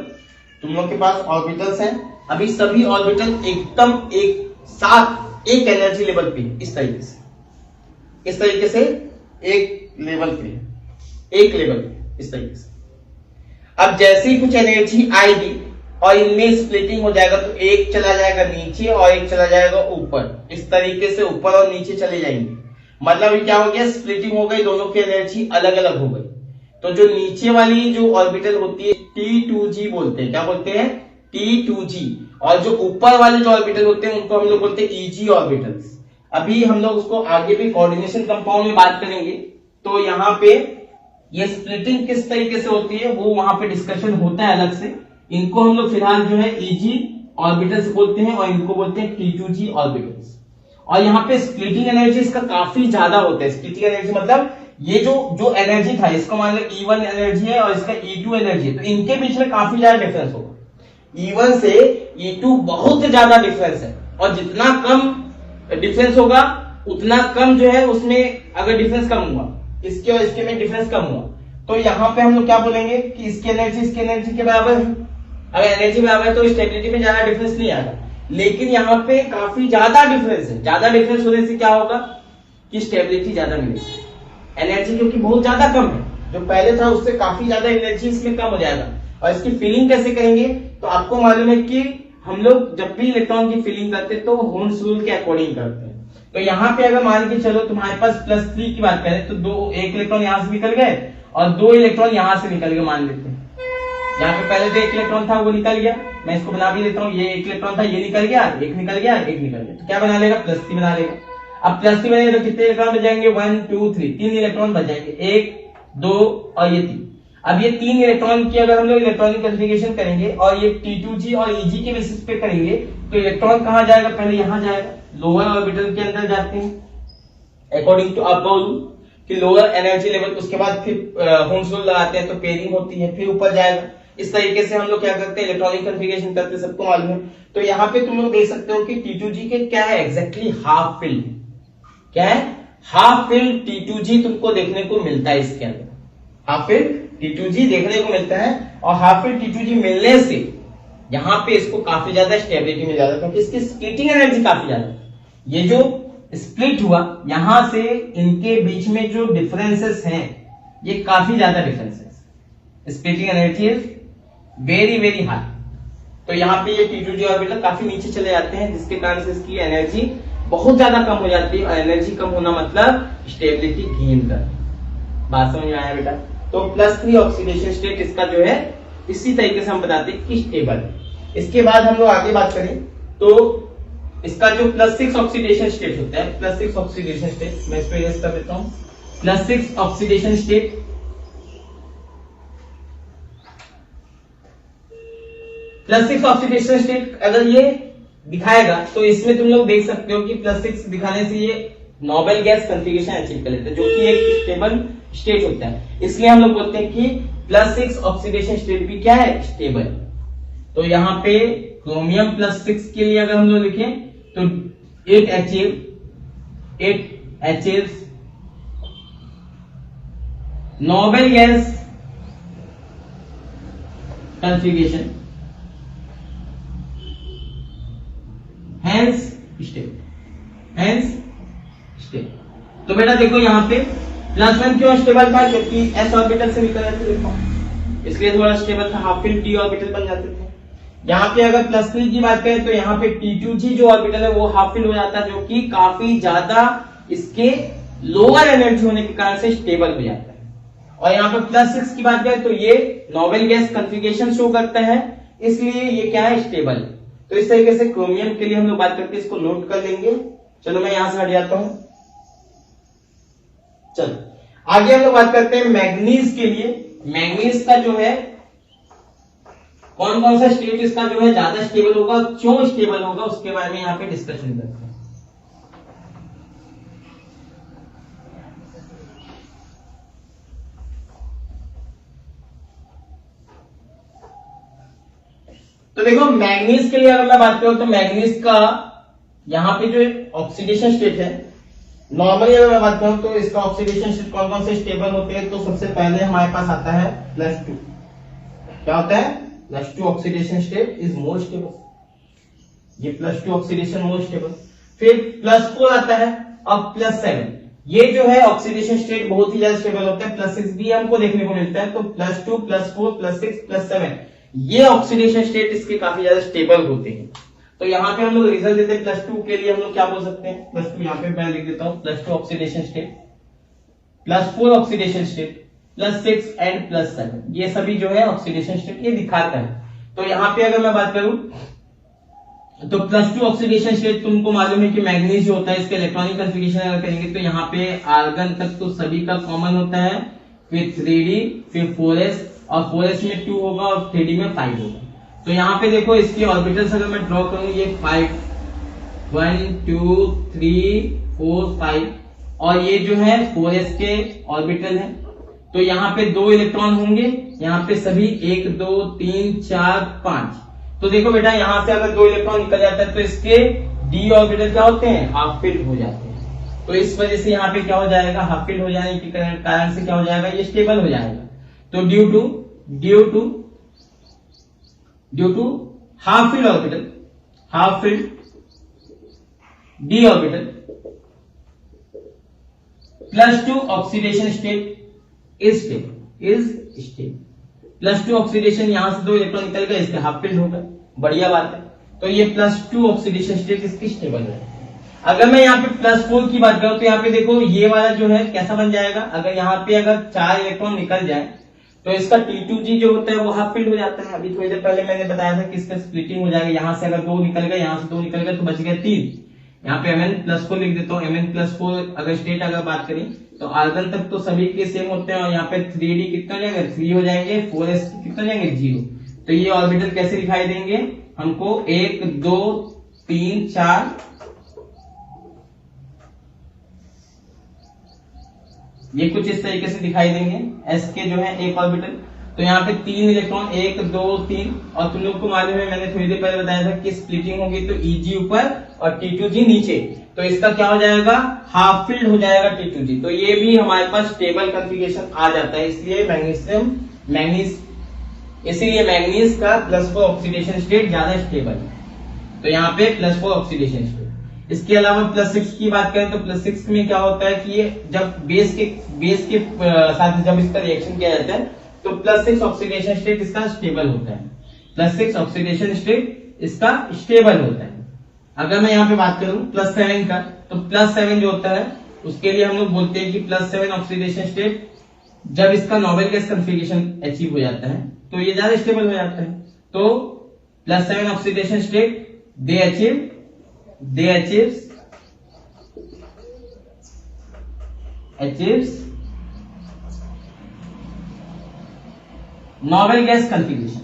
Speaker 1: तुम लोग के पास ऑर्बिटल्स हैं, अभी सभी ऑर्बिटल एकदम एक साथ एक एनर्जी लेवल पे, इस तरीके से एक लेवल पे, एक लेवल पे, इस तरीके से। अब जैसे ही कुछ एनर्जी आएगी और इनमें स्प्लिटिंग हो जाएगा, तो एक चला जाएगा नीचे और एक चला जाएगा ऊपर, इस तरीके से ऊपर और नीचे चले जाएंगे। मतलब ये क्या हो गया, स्प्लिटिंग हो गई, दोनों की एनर्जी अलग अलग हो गई। तो जो नीचे वाली जो ऑर्बिटल होती है T2G बोलते हैं, क्या बोलते हैं, T2G, और जो ऊपर वाले जो ऑर्बिटल होते हैं उनको हम लोग बोलते हैं EG ऑर्बिटल्स। अभी हम लोग उसको आगे भी कोऑर्डिनेशन कंपाउंड में बात करेंगे, तो यहाँ पे ये स्प्लिटिंग किस तरीके से होती है वो वहां पे डिस्कशन होता है अलग से। इनको हम लोग फिलहाल जो है EG ऑर्बिटल्स बोलते हैं और इनको बोलते हैं T2G ऑर्बिटल्स। और यहाँ पे स्प्लिटिंग एनर्जी इसका काफी ज्यादा होता है। स्प्लिटिंग एनर्जी मतलब ये जो एनर्जी था, इसको मान लो E1 एनर्जी है और इसका E2 एनर्जी है, तो इनके बीच में काफी ज्यादा डिफरेंस होगा। E1 से E2 बहुत ज्यादा डिफरेंस है, और जितना कम डिफरेंस होगा उतना कम जो है उसमें, अगर डिफरेंस कम हुआ इसके और इसके में डिफरेंस कम हुआ, तो यहाँ पे हम लोग क्या बोलेंगे कि इसकी एनर्जी के बराबर है। अगर एनर्जी बराबर है तो स्टेबिलिटी में ज्यादा डिफरेंस नहीं आएगा, लेकिन यहाँ पे काफी ज्यादा डिफरेंस है। ज्यादा डिफरेंस होने से क्या होगा कि स्टेबिलिटी ज्यादा मिलेगी। एनर्जी क्योंकि बहुत ज्यादा कम है, जो पहले था उससे काफी ज्यादा एनर्जी इसमें कम हो जाएगा। और इसकी फिलिंग कैसे करेंगे, तो आपको मालूम है कि हम लोग जब भी इलेक्ट्रॉन की फिलिंग करते हैं तो होल्स रूल के अकॉर्डिंग करते हैं। तो यहाँ पे अगर मान के चलो तुम्हारे पास +3 की बात करें तो एक इलेक्ट्रॉन यहां से निकल गए और 2 इलेक्ट्रॉन यहां से निकल गए, मान लेते हैं। यहाँ पे पहले जो 1 इलेक्ट्रॉन था वो निकल गया, मैं इसको बना भी देता हूँ, ये 1 इलेक्ट्रॉन था, ये निकल गया, एक निकल गया, एक निकल गया, तो क्या बना लेगा, +3 बना लेगा। अब +3 बनेगा तो कितने इलेक्ट्रॉन बच जाएंगे, 1 2 3, 3 इलेक्ट्रॉन बच जाएंगे, 1 2 और ये 3। अब ये 3 इलेक्ट्रॉन की अगर हम लोग इलेक्ट्रॉनिक कॉन्फ़िगरेशन करेंगे और ये T2G और EG के बेसिस पे करेंगे, तो इलेक्ट्रॉन कहां जाएगा, पहले यहां जाएगा, लोअर ऑर्बिटल के अंदर जाते हैं अकॉर्डिंग टू अबव रूल कि लोअर एनर्जी लेवल, उसके बाद फिर होल्स रूल लगाते हैं तो पेयरिंग होती है, फिर ऊपर जाएगा। इस तरीके से हम लोग क्या करते हैं, इलेक्ट्रॉनिक कॉन्फ़िगरेशन करते हैं, सबको मालूम है। तो यहाँ पे तुम लोग देख सकते हो कि T2G के क्या है, एग्जैक्टली हाफ फिल्ड। क्या है, हाफ फिल्ड T2G तुमको देखने को मिलता है इसके अंदर, हाफ फिल्ड T2G देखने को मिलता है। और हाफ फिल्ड T2G मिलने से यहाँ पे इसको काफी ज्यादा स्टेबिलिटी मिल जाता है, क्योंकि इसकी स्प्लिटिंग एनर्जी काफी ज्यादा। ये जो स्प्लिट हुआ यहां से इनके बीच में जो डिफरेंसेस हैं ये काफी ज्यादा differences, splitting energy is very very high. तो यहाँ पे ये T2G ऑर्बिटल काफी नीचे चले जाते हैं, जिसके कारण से इसकी एनर्जी बहुत ज्यादा कम हो जाती है। और एनर्जी कम होना मतलब स्टेबिलिटी गेन कर। बात समझ में आया बेटा? तो +3 ऑक्सीडेशन स्टेट इसका जो है इसी तरीके से हम बताते हैं कि स्टेबल। इसके बाद हम लोग आगे बात करें तो इसका जो +6 ऑक्सीडेशन स्टेट होता है, +6 ऑक्सीडेशन स्टेट, मैं इस पे इरेज कर देता हूं। +6 ऑक्सीडेशन स्टेट, +6 ऑक्सीडेशन स्टेट अगर ये दिखाएगा तो इसमें तुम लोग देख सकते हो कि +6 दिखाने से ये नोबेल गैस कॉन्फ़िगरेशन अचीव कर लेते हैं, जो कि एक स्टेबल स्टेट होता है। इसलिए हम लोग बोलते हैं कि +6 ऑक्सीडेशन स्टेट भी क्या है, स्टेबल। तो यहाँ पे क्रोमियम +6 के लिए अगर हम लोग लिखें तो 8 H noble gas configuration, hence state. तो बेटा देखो यहाँ पे +1 क्यों स्टेबल था, क्योंकि s ऑर्बिटल से निकल जाते थे, इसलिए थोड़ा स्टेबल था, हाफ फिल्ड d ऑर्बिटल बन जाते थे। यहाँ पे अगर +3 की बात करें तो यहाँ पे T2G जो ऑर्बिटल है वो हाफ फिल्ड हो जाता है, जो कि काफी ज्यादा इसके लोअर एनर्जी होने के कारण से स्टेबल हो जाता है। और यहाँ पे +6 की बात करें तो ये नोबेल गैस कॉन्फ़िगरेशन शो करता है, इसलिए ये क्या है, स्टेबल। तो इस तरीके से क्रोमियम के लिए हम लोग बात करके इसको नोट कर लेंगे। चलो मैं यहां से हट जाता हूं। चलो आगे हम लोग बात करते हैं मैग्नीज के लिए। मैग्नीज का जो है कौन कौन सा स्टेट इसका जो है ज्यादा स्टेबल होगा, क्यों स्टेबल होगा, उसके बारे में यहाँ पे डिस्कशन करते हैं। तो देखो मैग्नीज के लिए अगर मैं बात करूं तो मैग्नीज का यहाँ पे जो ऑक्सीडेशन स्टेट है, नॉर्मली अगर मैं बात करूं तो इसका ऑक्सीडेशन स्टेट कौन कौन से स्टेबल होते हैं, तो सबसे पहले हमारे पास आता है +2। क्या होता है, +2 oxidation state is more stable. ये +2 ऑक्सीडेशन मोर स्टेबल। फिर +4 आता है और +7, ये जो है ऑक्सीडेशन स्टेट बहुत ही ज्यादा स्टेबल होता है। +6 भी हमको देखने को मिलता है। तो +2 +4 +6 +7 ये ऑक्सीडेशन स्टेट इसके काफी ज्यादा स्टेबल होते हैं। तो यहाँ पे हम लोग रिजल्ट देते हैं +2 के लिए हम लोग क्या बोल सकते हैं, +2 यहाँ पे मैं लिख देता हूँ, +2 oxidation state, +4 oxidation state, +6 and +7 ये सभी जो है ऑक्सीडेशन स्टेट ये दिखाता है। तो यहाँ पे अगर मैं बात करूं तो +2 ऑक्सीडेशन स्टेट तुमको मालूम है कि मैग्नीज जो होता है इसके इलेक्ट्रॉनिक कॉन्फ़िगरेशन अगर करेंगे तो यहाँ पे आर्गन तक तो सभी का कॉमन होता है, फिर 3d, फिर 4s, और 4s में 2 होगा और 3d में 5 होगा। तो यहाँ पे देखो इसके ऑर्बिटल्स अगर मैं ड्रॉ करूं, ये 5, 1 2 3 4 5, और ये जो है 4s के ऑर्बिटल है। तो यहाँ पे 2 इलेक्ट्रॉन होंगे, यहाँ पे सभी 1 2 3 4 5। तो देखो बेटा यहाँ से अगर 2 इलेक्ट्रॉन निकल जाता है तो इसके d ऑर्बिटल क्या होते हैं, हाफ फिल्ड हो जाते हैं। तो इस वजह से यहाँ पे क्या हो जाएगा, हाफ फिल्ड हो जाने के कारण से क्या हो जाएगा, ये स्टेबल हो जाएगा। तो due to half filled orbital, half filled d orbital +2 oxidation state is stable. +2 oxidation, यहां से 2 इलेक्ट्रॉन निकल गए, इसके हाफ फिल्ड हो गए, बढ़िया बात है। तो ये +2 ऑक्सीडेशन स्टेट इसकी स्टेबल है। अगर मैं यहाँ पे +4 की बात करूं तो यहाँ पे देखो ये वाला जो है कैसा बन जाएगा, अगर यहाँ पे अगर 4 इलेक्ट्रॉन निकल जाए तो इसका T2G जो होता है वो हाफ फिल्ड हो जाता है। अभी थोड़ी देर पहले मैंने बताया था कि इसका स्प्लिटिंग हो जाएगा, यहाँ से अगर 2 निकल गए, यहाँ से 2 निकल गए तो बच गए 3। यहाँ पे Mn+4 लिख देता हूँ। Mn+4 अगर स्टेट अगर बात करें तो आर्गन तक तो सभी के सेम होते हैं, और यहाँ पे 3d कितना हो जाएगा, 3 हो जाएंगे, 4s कितना हो जाएंगे, 0। तो ये ऑर्बिटल कैसे दिखाई देंगे हमको, 1 2 3 4, ये कुछ इस तरीके से दिखाई देंगे। s के जो है एक ऑर्बिटल, तो यहाँ पे 3 इलेक्ट्रॉन, 1 2 3, और तुम लोग को मालूम है मैंने थोड़ी देर पहले बताया था कि स्प्लिटिंग होगी तो Eg ऊपर और T2G नीचे, तो इसका क्या हो जाएगा, हाफ फिल्ड हो जाएगा T2G। तो ये भी हमारे पास स्टेबल कॉन्फ़िगरेशन आ जाता है। इसलिए मैग्नीज का +4 ऑक्सीडेशन स्टेट ज्यादा स्टेबल है। तो यहाँ पे +4 ऑक्सीडेशन स्टेट। इसके अलावा +6 की बात करें तो +6 में क्या होता है कि ये जब बेस के साथ जब इसका रिएक्शन किया जाता है तो +6 ऑक्सीडेशन स्टेट इसका स्टेबल होता है। +6 ऑक्सीडेशन स्टेट इसका स्टेबल होता है। अगर मैं यहाँ पे बात करूं +7 का, तो +7 जो होता है उसके लिए हम लोग बोलते हैं कि +7 ऑक्सीडेशन स्टेट जब इसका नोबेल गैस कॉन्फ़िगरेशन अचीव हो जाता है तो ये ज्यादा स्टेबल हो जाता है। तो +7 ऑक्सीडेशन स्टेट दे achieves नोबेल गैस कॉन्फ़िगरेशन।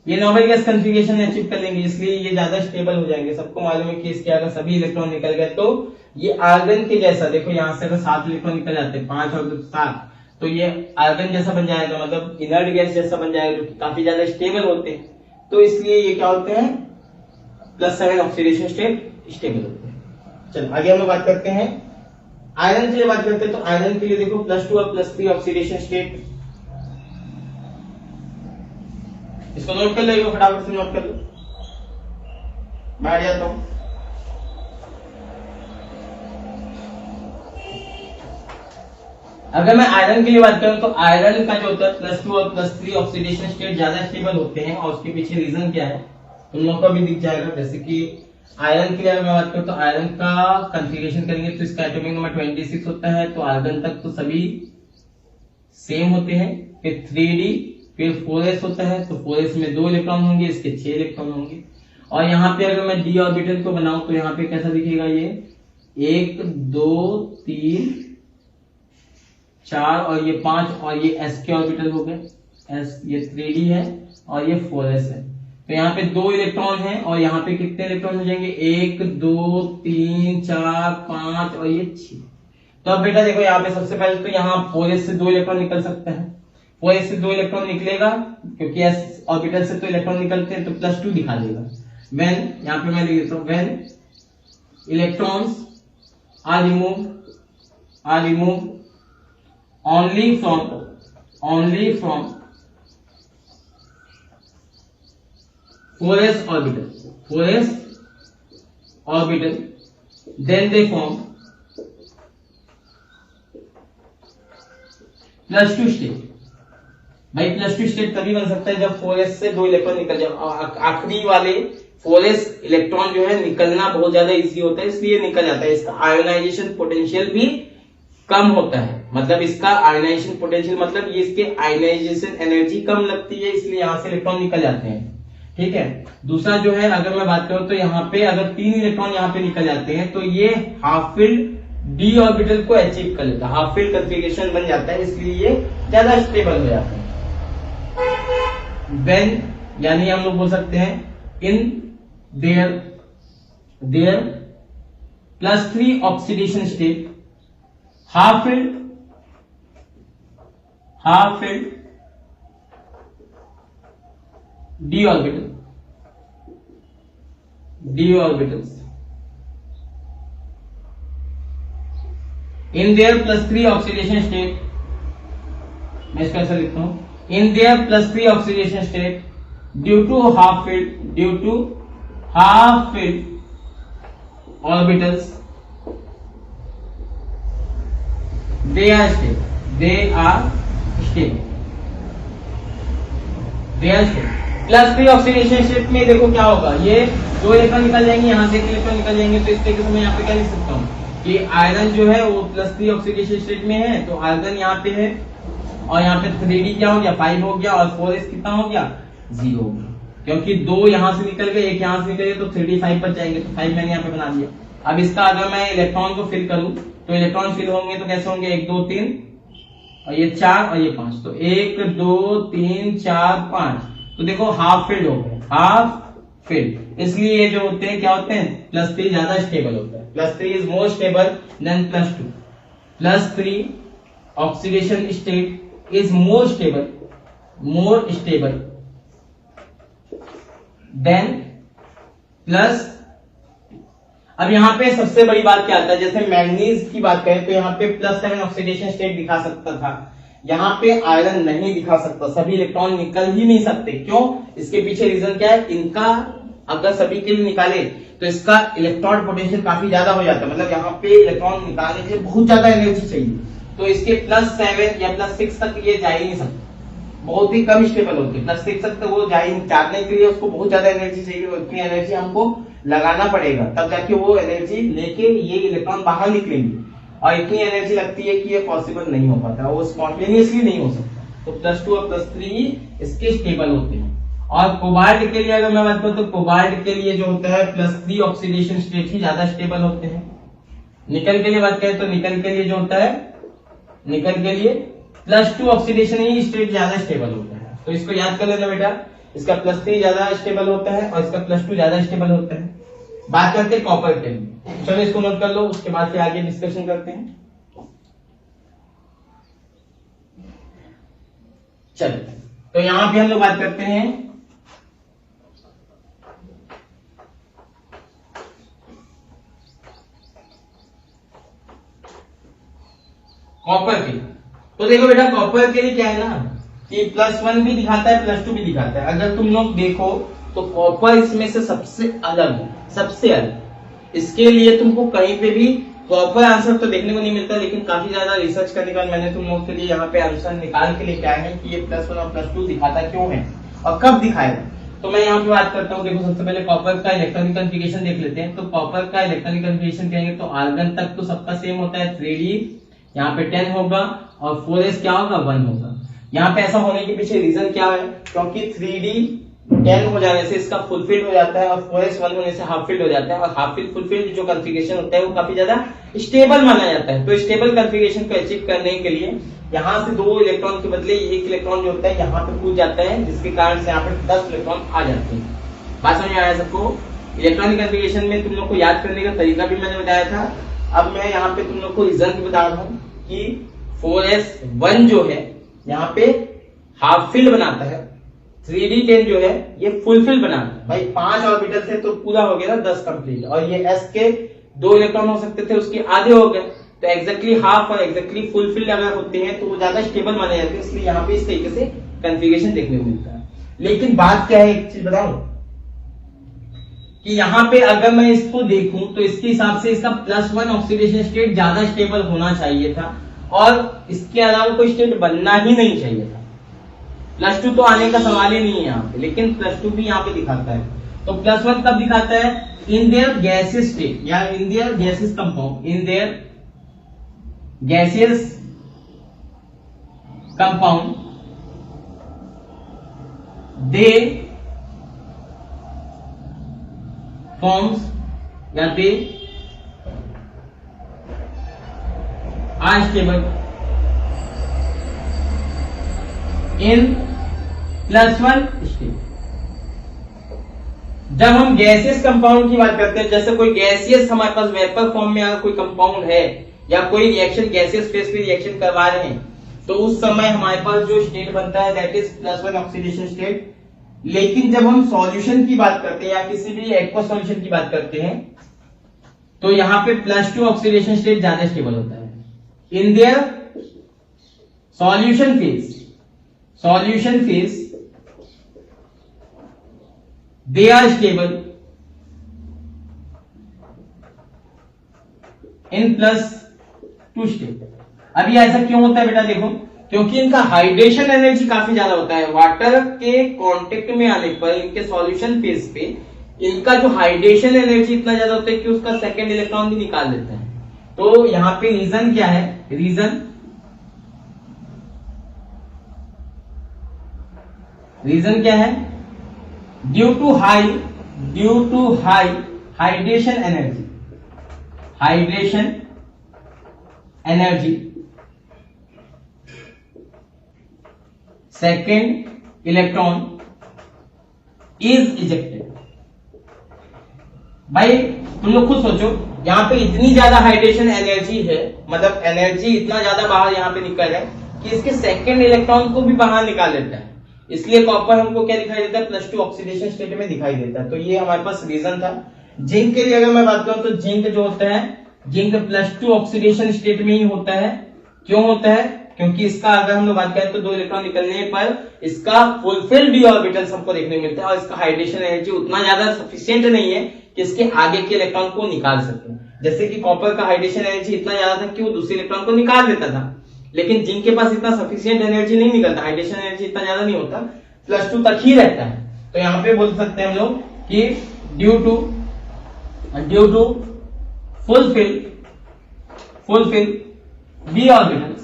Speaker 1: ये नोबेल गैस कॉन्फ़िगरेशन अचीव कर लेंगे, इसलिए ये ज्यादा स्टेबल हो जाएंगे। सबको मालूम है कि इसके अगर सभी इलेक्ट्रॉन निकल गए तो ये आर्गन के जैसा, देखो यहाँ से अगर 7 इलेक्ट्रॉन निकल जाते हैं, 5 और 7, तो ये आर्गन जैसा बन जाएगा, मतलब इनर्ट गैस जैसा बन जाएगा, जो कि काफी ज्यादा स्टेबल होते हैं। तो इसलिए ये क्या होते हैं, +7 ऑक्सीडेशन स्टेट स्टेबल होते हैं। चलो आगे हम लोग बात करते हैं आयरन के लिए बात करते हैं। तो आयरन के लिए देखो +2 और +3 ऑक्सीडेशन स्टेट, इसको नोट कर लो, फटाफट से नोट कर लो, मैं जाता हूं। अगर मैं आयरन के लिए बात करूं तो आयरन का जो होता है +2 और +3 ऑक्सीडेशन स्टेट ज्यादा स्टेबल होते हैं, और उसके पीछे रीजन क्या है तुम लोग को भी दिख जाएगा। जैसे कि आयरन के लिए अगर मैं बात करूं तो आयरन का कॉन्फ़िगरेशन करेंगे तो इसका एटॉमिक नंबर 26 होता है, तो आर्गन तक तो सभी सेम होते हैं। फिर 3d, फिर 4s होता है, तो 4s में 2 इलेक्ट्रॉन होंगे, इसके 6 इलेक्ट्रॉन होंगे। और यहाँ पे अगर मैं d ऑर्बिटल को बनाऊं तो यहाँ पे कैसा दिखेगा, ये 1 2 3 4 और ये 5, और ये s के ऑर्बिटल हो गए, s ये 3d है और ये 4s है। तो यहाँ पे 2 इलेक्ट्रॉन हैं, और यहाँ पे कितने इलेक्ट्रॉन हो जाएंगे, 1 2 3 4 5 और ये 6। तो अब बेटा देखो यहाँ पे सबसे पहले तो यहाँ 4s से 2 इलेक्ट्रॉन निकल सकता है, 4s से 2 इलेक्ट्रॉन निकलेगा क्योंकि s ऑर्बिटल से तो इलेक्ट्रॉन निकलते हैं, तो +2 दिखा देगा। व्हेन, यहाँ पे मैं लिख देता हूं, when electrons are remove only from 4s orbital, then they form +2 state. भाई +2 स्टेट तभी बन सकता है जब 4s से 2 इलेक्ट्रॉन निकल जाए। आखिरी वाले 4s इलेक्ट्रॉन जो है निकलना बहुत ज्यादा इजी होता है, इसलिए निकल जाता है। इसका आयोनाइजेशन पोटेंशियल भी कम होता है, मतलब इसका आयनाइजेशन पोटेंशियल, मतलब ये इसके आयनाइजेशन एनर्जी कम लगती है, इसलिए यहां से इलेक्ट्रॉन निकल जाते हैं। ठीक है। दूसरा जो है, अगर मैं बात करूं तो यहाँ पे अगर 3 इलेक्ट्रॉन यहाँ पे निकल जाते हैं तो ये हाफ फिल्ड डी ऑर्बिटल को अचीव कर लेता है, हाफ फिल्ड कॉन्फ़िगरेशन बन जाता है, इसलिए ये ज्यादा स्टेबल हो जाता है। देन यानी हम लोग बोल सकते हैं in their +3 oxidation state, half filled d orbitals in their +3 oxidation state, मैं इसको ऐसा लिखता हूं, in their +3 oxidation state due to half filled orbitals they are stable। +3 oxidation state में देखो क्या होगा, ये 2 इलेक्ट्रॉन निकल जाएंगे, यहाँ से 1 इलेक्ट्रॉन निकल जाएंगे, तो इस तरीके से मैं यहाँ पे क्या लिख सकता हूँ कि आयरन जो है वो +3 ऑक्सीडेशन स्टेट में है, तो आयरन यहाँ पे है, और यहाँ पे 3D क्या हो गया 5 हो गया, और 4s कितना हो गया 0 हो गया, क्योंकि 2 यहाँ से निकल गए, 1 यहाँ से निकल गए, तो 3D 5 पर जाएंगे, तो 5 मैंने यहाँ पे बना दिया। अब इसका अगर मैं इलेक्ट्रॉन को फिल करूं तो इलेक्ट्रॉन फिल होंगे तो कैसे होंगे, 1 2 3 और ये 4 और ये 5, तो 1 2 3 4 5, तो देखो हाफ फिल्ड हो गए, हाफ फिल्ड, इसलिए ये जो होते हैं क्या होते हैं, +3 ज्यादा स्टेबल होता है, +3 is more stable then +2, +3 oxidation state is more stable then plus. अब यहाँ पे सबसे बड़ी बात क्या आता है, जैसे मैंगनीज की बात करें तो यहाँ पे +7 ऑक्सीडेशन स्टेट दिखा सकता था, यहाँ पे आयरन नहीं दिखा सकता, सभी इलेक्ट्रॉन निकल ही नहीं सकते। क्यों? इसके पीछे रीजन क्या है, इनका अगर सभी के लिए निकाले तो इसका इलेक्ट्रॉन पोटेंशियल काफी ज्यादा हो जाता है, मतलब यहाँ पे इलेक्ट्रॉन निकालने के लिए बहुत ज्यादा एनर्जी चाहिए, तो इसके +7 या +6 तक ये जा ही नहीं सकते, बहुत ही कम स्टेबल होते हैं, +6 तक तो वो जाने के लिए उसको बहुत ज्यादा एनर्जी चाहिए, उतनी एनर्जी हमको लगाना पड़ेगा, तब जाके वो एनर्जी लेके ये इलेक्ट्रॉन बाहर निकलेंगे, और इतनी एनर्जी लगती है कि ये पॉसिबल नहीं हो पाता, वो स्पॉन्टेनियसली नहीं हो सकता। तो +2 और +3 इसके स्टेबल होते हैं। और कोबाल्ट के लिए अगर मैं बात करूं तो कोबाल्ट के लिए जो होता है +3 ऑक्सीडेशन स्टेट ही ज्यादा स्टेबल होते हैं। निकल के लिए बात करें तो निकल के लिए जो होता है, निकल के लिए +2 ऑक्सीडेशन ही स्टेट ज्यादा स्टेबल होता है, तो इसको याद कर लेना बेटा, इसका +3 ज्यादा स्टेबल होता है और इसका +2 ज्यादा स्टेबल होता है। बात करते हैं कॉपर के लिए, चलो इसको नोट कर लो, उसके बाद फिर आगे डिस्कशन करते हैं। चलो तो यहां पे हम लोग बात करते हैं कॉपर की। तो देखो बेटा कॉपर के लिए क्या है ना कि +1 भी दिखाता है +2 भी दिखाता है। अगर तुम लोग देखो तो कॉपर इसमें से सबसे अलग, इसके लिए तुमको कहीं पे भी प्रॉपर आंसर तो देखने को नहीं मिलता, लेकिन काफी ज्यादा रिसर्च करने के बाद मैंने तुम लोग के लिए यहाँ पे आंसर निकाल के लेके आया है कि ये +1 और +2 दिखाता क्यों है और कब दिखाएगा। तो मैं यहाँ पे बात करता हूँ, देखो सबसे पहले कॉपर का इलेक्ट्रॉनिक कॉन्फ़िगरेशन देख लेते हैं। तो कॉपर का इलेक्ट्रॉनिक कॉन्फ़िगरेशन कहेंगे तो आर्गन तक तो सबका सेम होता है, 3D यहाँ पे 10 होगा और 4s क्या होगा 1 होगा। यहाँ पे ऐसा होने के पीछे रीजन क्या है, क्योंकि 3D 10 हो जाने से इसका फुलफिल्ड हो जाता है और 4s 1 होने से हाफ फिल्ड हो जाता है, और हाफ फिल्ड फुलफिल्ड जो कॉन्फ़िगरेशन होता है वो काफी ज्यादा स्टेबल माना जाता है। तो स्टेबल कॉन्फ़िगरेशन को अचीव करने के लिए यहाँ से 2 इलेक्ट्रॉन के बदले 1 इलेक्ट्रॉन जो होता है यहाँ पे कूद जाता है, जिसके कारण से यहाँ पे 10 इलेक्ट्रॉन आ जाते हैं। बात समझ में आया सबको? इलेक्ट्रॉनिक कॉन्फ़िगरेशन में तुम लोग को याद करने का तरीका भी मैंने बताया था। अब मैं यहाँ पे तुम लोग को रीजन भी बता रहा हूँ कि 4s1 जो है यहाँ पे हाफ फिल्ड बनाता है, 3D 10 जो है ये फुल फिल्ड बनाता है। भाई 5 ऑर्बिटल थे तो पूरा हो गया ना 10 कंप्लीट, और ये s के 2 इलेक्ट्रॉन हो सकते थे उसके आधे हो गए, तो एग्जैक्टली हाफ और एग्जैक्टली फुल फिल्ड अगर होते हैं तो वो ज्यादा स्टेबल माने जाते हैं, इसलिए यहाँ पे इस तरीके से कॉन्फ़िगरेशन देखने को मिलता है। लेकिन बात क्या है, एक चीज बताऊं कि यहाँ पे अगर मैं इसको देखूं तो इसके हिसाब से इसका +1 ऑक्सीडेशन स्टेट ज्यादा स्टेबल होना चाहिए था, और इसके अलावा कोई स्टेट बनना ही नहीं चाहिए था। +2 तो आने का सवाल ही नहीं है यहाँ पे, लेकिन +2 भी यहाँ पे दिखाता है। तो +1 कब दिखाता है, इन देयर गैसेस स्टेट या in their gases compound, in their gaseous compound they forms या they are stable in +1 state. जब हम गैसियस कंपाउंड की बात करते हैं, जैसे कोई गैसियस हमारे पास वेपर फॉर्म में अगर कोई कंपाउंड है या कोई रिएक्शन गैसियस फेज पे रिएक्शन करवा रहे हैं, तो उस समय हमारे पास जो स्टेट बनता है दैट इज +1 ऑक्सीडेशन स्टेट। लेकिन जब हम सॉल्यूशन की बात करते हैं या किसी भी एक्वस सॉल्यूशन की बात करते हैं, तो यहां पे +2 ऑक्सीडेशन स्टेट ज्यादा स्टेबल होता है। In their solution phase they are stable in +2 state. अभी ऐसा क्यों होता है बेटा, देखो, क्योंकि इनका हाइड्रेशन एनर्जी काफी ज्यादा होता है। वाटर के कांटेक्ट में आने पर इनके सॉल्यूशन फेज पे इनका जो हाइड्रेशन एनर्जी इतना ज्यादा होता है कि उसका सेकंड इलेक्ट्रॉन भी निकाल देता है। तो यहां पे रीजन क्या है, रीजन क्या है, due to high hydration energy second electron is ejected. भाई तुम लोग खुद सोचो, यहां पे इतनी ज्यादा हाइड्रेशन एनर्जी है, मतलब एनर्जी इतना ज्यादा बाहर यहां पे निकल है कि इसके सेकेंड इलेक्ट्रॉन को भी बाहर निकाल देता है। इसलिए कॉपर हमको क्या दिखाई देता है, +2 ऑक्सीडेशन स्टेट में दिखाई देता है। तो ये हमारे पास रीजन था। जिंक के लिए अगर मैं बात करूं तो जिंक जो होता है, जिंक +2 ऑक्सीडेशन स्टेट में ही होता है। क्यों होता है, क्योंकि इसका अगर हम लोग बात करें तो 2 इलेक्ट्रॉन निकलने पर इसका फुलफिल्ड डी ऑर्बिटल हमको देखने को मिलता है और इसका हाइड्रेशन एनर्जी उतना ज्यादा सफिशिएंट नहीं है कि इसके आगे के इलेक्ट्रॉन को निकाल सके। जैसे कि कॉपर का हाइड्रेशन एनर्जी इतना ज्यादा था कि वो दूसरे इलेक्ट्रॉन को निकाल देता था, लेकिन जिंक के पास इतना सफिशिएंट एनर्जी नहीं निकलता, हाइड्रेशन एनर्जी इतना ज्यादा नहीं होता, +2 तक ही रहता है। तो यहां पे बोल सकते हैं हम लोग कि due to fulfil d orbitals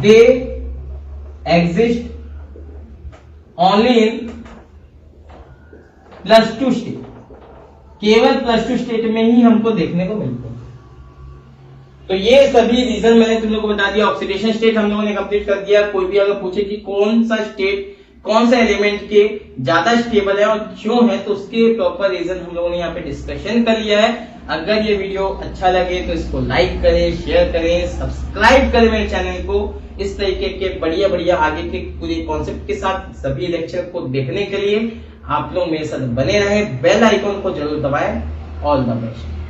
Speaker 1: they exist only in +2 state. केवल +2 स्टेट में ही हमको देखने को मिलते हैं। तो ये सभी रीजन मैंने तुम लोगों को बता दिया। ऑक्सीडेशन स्टेट हम लोगों ने कंप्लीट कर दिया। कोई भी अगर पूछे कि कौन सा स्टेट कौन सा एलिमेंट के ज्यादा स्टेबल है और क्यों है, तो उसके प्रॉपर रीजन हम लोगों ने यहाँ पे डिस्कशन कर लिया है। अगर ये वीडियो अच्छा लगे तो इसको लाइक करें, शेयर करें, सब्सक्राइब करें मेरे चैनल को। इस तरीके के बढ़िया आगे के पूरे कॉन्सेप्ट के साथ सभी लेक्चर को देखने के लिए आप लोग मेरे साथ बने रहे। बेल आइकॉन को जरूर दबाएं। All the best.